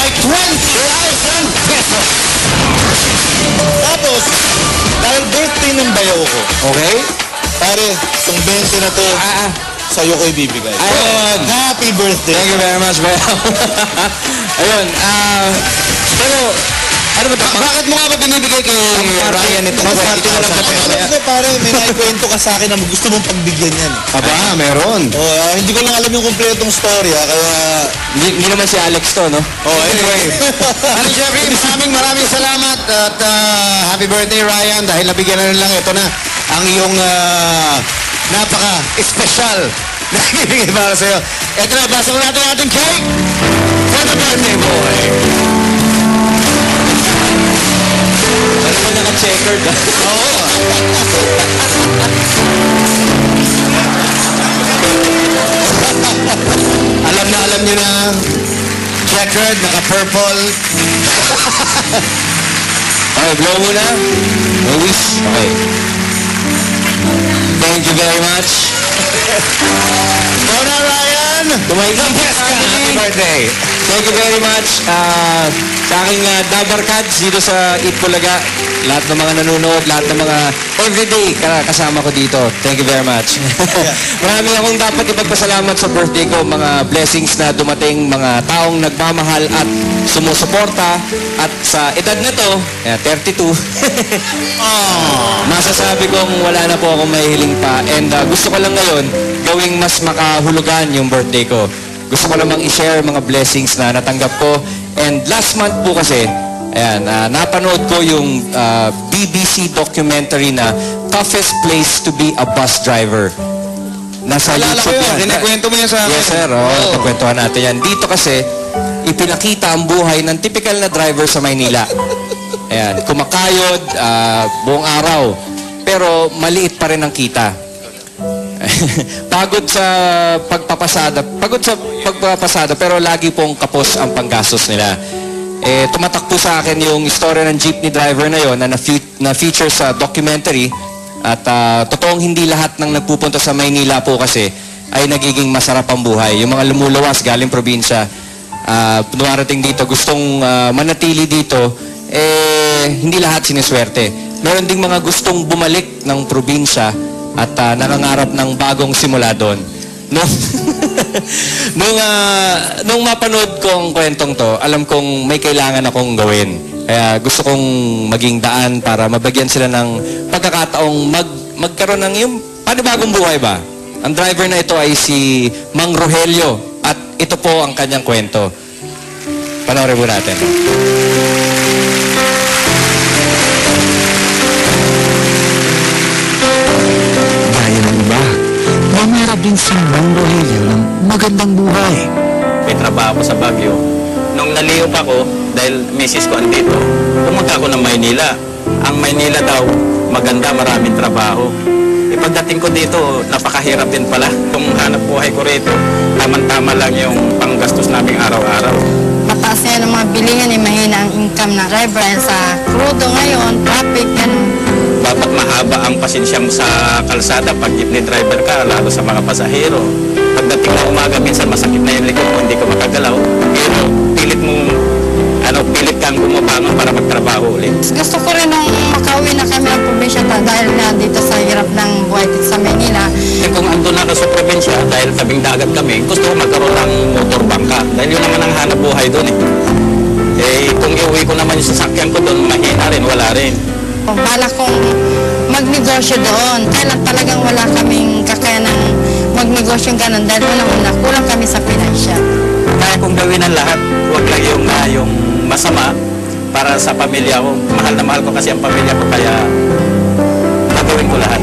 ay 20,000 pesos. Tapos, dahil birthday ng bayaw ko, Okay? pare, itong 20 na to, sa'yo ko ibibigay. Ayun. Happy birthday. Thank you very much, Bayaw. Ayun, pero, ano ba ito? Bakit mo nga ba binibigay kay Ryan itong 20,000 pesos? Alam ko, pare, may naikwento ka sa akin na gusto mong pagbigyan yan. Aba, meron. Hindi ko lang alam yung kompletong storya, kaya... Hindi naman si Alex to, no? Anyway. Ano, Jeffrey, maraming salamat at happy birthday, Ryan. Dahil nabigyan na lang ito na ang iyong napaka-espesyal na ibigay para sa'yo. Ito na, basa ko natin ating cake for the birthday boy. Ano mo naka-checkered? Oo. Alam nyo na, checkered, naka-purple. Okay, blow muna. No wish. Okay. Thank you very much. Go na, Ryan! Tumayin ka. Happy birthday. Thank you very much. Sa aking Dabarkads dito sa Eat Bulaga, lahat ng mga nanonood, lahat ng mga everyday kasama ko dito. Thank you very much. Marami akong dapat ipagpasalamat sa birthday ko, mga blessings na dumating, mga taong nagmamahal at sumusuporta. At sa edad na to, 32, masasabi kong wala na po akong mahihiling pa. And gusto ko lang ngayon gawing mas makahulugan yung birthday ko. Gusto ko namang i-share mga blessings na natanggap ko. And last month po kasi, ayan, napanood ko yung BBC documentary na Toughest Place to be a Bus Driver. Nasa YouTube yan. Kinikwento mo yan sa akin. Yes, sir. Pagkwentuhan natin yan. Dito kasi, ipinakita ang buhay ng typical na driver sa Maynila. Ayan, kumakayod, buong araw. Pero maliit pa rin ang kita. Pagod sa pagpapasada, pero lagi pong kapos ang panggastos nila. Tumatak po sa akin yung istorya ng jeepney driver na yon na feature sa documentary. At totoong hindi lahat ng nagpupunta sa Maynila po kasi ay nagiging masarap ang buhay. Yung mga lumuluwas galing probinsya, dumarating dito, gustong manatili dito, hindi lahat siniswerte. Meron ding mga gustong bumalik ng probinsya at nangangarap ng bagong simula doon. Nung mapanood ko ang kwentong to, alam kong may kailangan akong gawin. Kaya gusto kong maging daan para mabagyan sila ng pagkakataong magkaroon ng yung panibagong buhay ba. Ang driver na ito ay si Mang Rogelio at ito po ang kanyang kwento. Panoorin po natin. Nangarap din si Mang Rogelio ng magandang buhay. May trabaho ko sa Baguio. Nung naliyop ako, dahil misis ko andito, pumunta ako ng Maynila. Ang Maynila daw, maganda, maraming trabaho. Pagdating ko dito, napakahirap din pala. Kung hanap buhay ko rito, tama-tama lang yung panggastos naming araw-araw. Mataas nga ng mga bilihin, mahina ang income ng driver. Dahil sa crudo ngayon, traffic, ganun. Dapat mahaba ang pasensya mo sa kalsada pag jeepney driver ka, lalo sa mga pasahero. Pagdating na umaga, minsan masakit na yung likod mo, hindi ka makagalaw. Pero pilit kang gumabangon para magtrabaho ulit. Gusto ko rin nung makauwi na kami ng probinsya dahil na dito sa hirap ng buhay dito sa Manila. Kung andun na sa probinsya, dahil tabing dagat kami, gusto ko magkaroon ng motorbangka. Dahil yun naman ang hanap buhay doon kung iuwi ko naman yung sasakyan ko doon, mahina rin, wala rin. Bala kong magnegosyo doon. Kailan talagang wala kaming kakayanang magnegosyo ganun dahil unang-una kulang kami sa financial. Kaya kong gawin ang lahat, huwag lang yung masama para sa pamilya ko. Mahal na mahal ko kasi ang pamilya ko, kaya gagawin ko lahat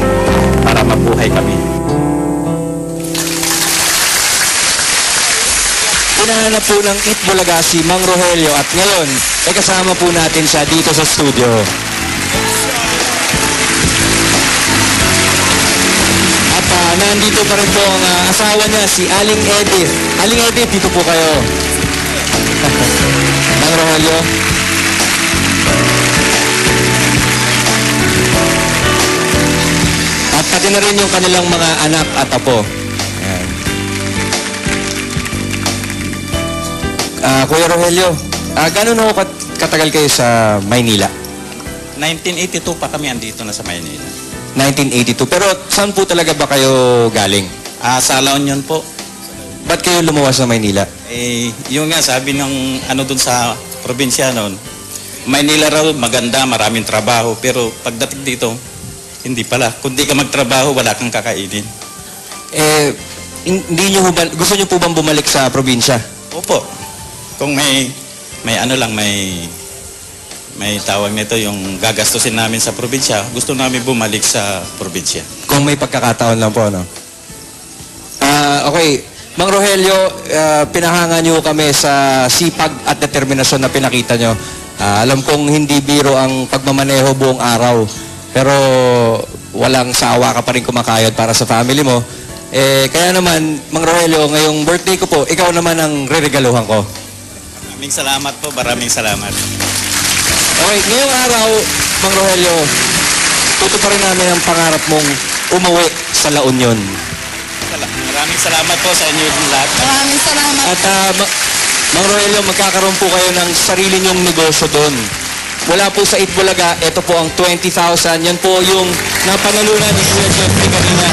para mabuhay kami. Pinahanap po ng Eat Bulaga si Mang Rogelio at ngayon ay kasama po natin siya dito sa studio. At nandito pa rin po ang asawa niya, si Aling Edith. Aling Edith, dito po kayo. Mang Rogelio. At pati na rin yung kanilang mga anak at apo. Ayan. Kuya Rogelio, Gano'n ho katagal kayo sa Maynila? 1982 pa kami andito na sa Maynila. 1982. Pero saan po talaga ba kayo galing? Sa La Union po. Ba't kayo lumuwas sa Maynila? Yung nga sabi ng ano dun sa probinsya noon, Maynila raw maganda, maraming trabaho, pero pagdating dito, hindi pala. Kung di ka magtrabaho, wala kang kakainin. Hindi nyo gusto nyo po bang bumalik sa probinsya? Opo. Kung may ano lang, may tawag nito yung gagastusin namin sa probinsya, gusto namin bumalik sa probinsya. Kung may pagkakataon lang po, no? Okay. Mang Rogelio, pinahanga nyo kami sa sipag at determinasyon na pinakita nyo. Alam kong hindi biro ang pagmamaneho buong araw. Pero walang sawa ka pa rin kumakayod para sa family mo. Kaya naman, Mang Rogelio, ngayong birthday ko po, ikaw naman ang re-regaluhan ko. Maraming salamat po, maraming salamat. Okay, ngayong araw, Mang Rogelio, tutuparin namin ang pangarap mong umuwi sa La Union. Maraming salamat po sa inyo lahat. Maraming salamat. At Mang Rogelio, magkakaroon po kayo ng sarili nyong negosyo doon. Wala po sa Itbulaga, ito po ang 20,000. Yan po yung napanalunan ni Kuya Jeffrey kanina.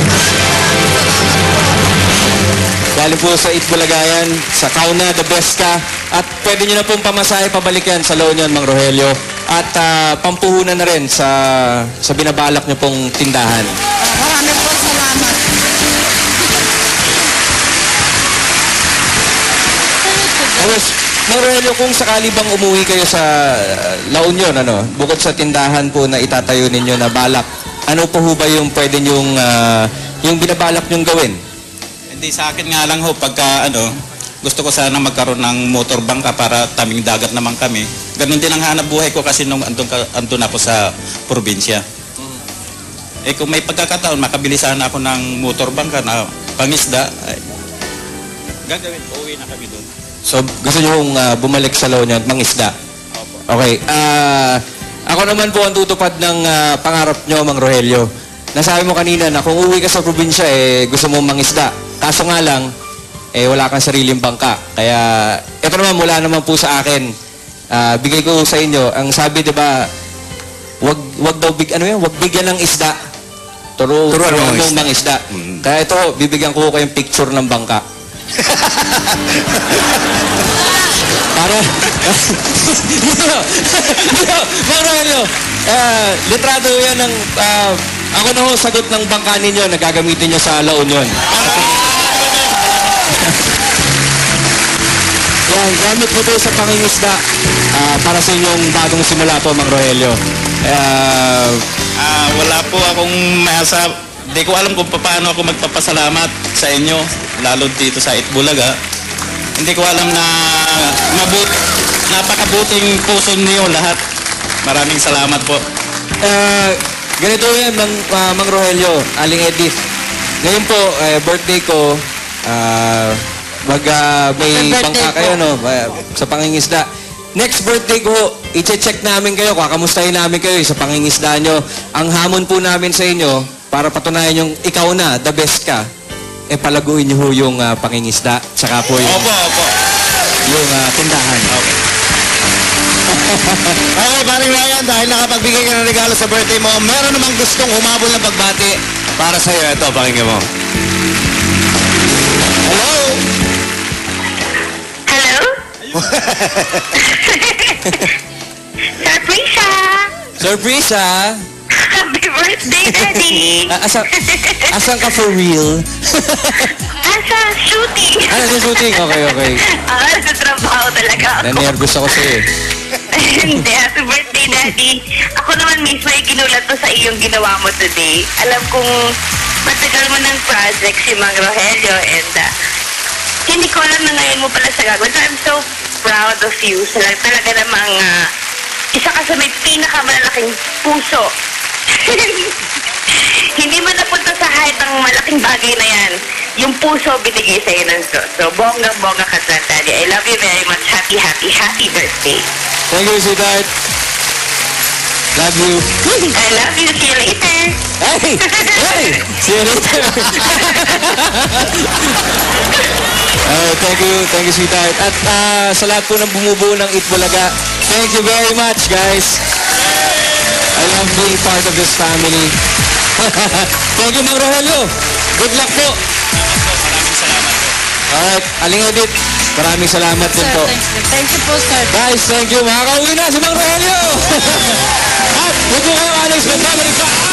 Galing po sa Itbulaga yan, sa Kauna, the best ka. At pwede nyo na pong pamasahe pabalik yan sa La Union, Mang Rogelio. At pampuhunan na rin sa binabalak nyo pong tindahan. Maraming po salamat. Tapos, Mang Rogelio, kung sakali bang umuwi kayo sa La Union, bukod sa tindahan po na itatayo ninyo na balak, ano po ho ba yung pwede nyong, yung binabalak nyong gawin? Hindi, sa akin nga lang ho, pagka gusto ko sana magkaroon ng motor bangka para taming dagat naman kami. Ganon din ang hanap buhay ko kasi nung andun ako sa probinsya. Kung may pagkakataon, makabili sana ako ng motor bangka na pangisda, gagawin, uuwi na kami doon. So, gusto nyo bumalik sa La Union at mangisda? Okay. Ako naman po ang tutupad ng pangarap nyo, Mang Rogelio. Nasabi mo kanina na kung uwi ka sa probinsya, gusto mo mangisda. Kaso nga lang, wala kang sariling bangka. Kaya, ito naman, mula naman po sa akin. Bigay ko sa inyo, ang sabi, di ba, wag bigyan ng isda. Turuan mong mangisda. Kaya ito, bibigyan ko kayong picture ng bangka. Para Mang Rogelio, litrado yan ng ako na ho sagot ng bangka ninyo na gagamitin nyo sa La Union. Yan, gamit mo to sa pangingisda para sa inyong bagong simula po, Mang Rogelio. Wala po akong masa. Hindi ko alam kung paano ako magpapasalamat sa inyo, lalo dito sa Itbulaga. Hindi ko alam na napakabuting puso niyo lahat. Maraming salamat po. Ganito yan, Mang Rogelio, Aling Edith. Ngayon po, birthday ko, may bangka kayo, sa pangingisda. Next birthday ko, i-check namin kayo, kakamustahin namin kayo sa pangingisda nyo. Ang hamon po namin sa inyo, para patunayan yung ikaw na, the best ka, palaguin nyo ho yung pangingisda, tsaka po yung, Opo. yung tindahan. Okay. Okay, paring Ryan, dahil nakapagbigay ka ng regalo sa birthday mo, meron namang gustong humabol ng pagbati para sa'yo. Ito, pakinggan mo. Hello? Hello? Surprise! Surprise, ha? Happy birthday, Daddy! Asan ka for real? Asa shooting? Sa shooting? Okay. Sa trabaho talaga ako. Nanervous ako sa'yo. Hindi, happy birthday, Daddy. Ako naman mismo ay ginulat ko sa iyong ginawa mo today. Alam kong matagal mo ng project si Mang Rogelio and hindi ko alam na ngayon mo pala sa gagawin. So I'm so proud of you. Talaga namang isa ka sa may pinakamalaking puso. Hindi man napunta sa height ang malaking bagay na yan. Yung puso binigay sa'yo ng Diyos. So, bonggang-bongga ka dyan, Daddy. I love you very much. Happy birthday. Thank you, sweetheart. Love you. I love you. See you later. Hey! See you later. Thank you, sweetheart. At sa lahat po ng bumubuo ng Itbulaga, thank you very much, guys. I love being part of this family. Thank you, Mang Rogelio. Good luck po. Maraming salamat po. Alright, Aling Edith, maraming salamat din po. Thank you po, sir. Guys, thank you. Makakauwi na si Mang Rogelio. At huwag po kayo alis. Magbabalik pa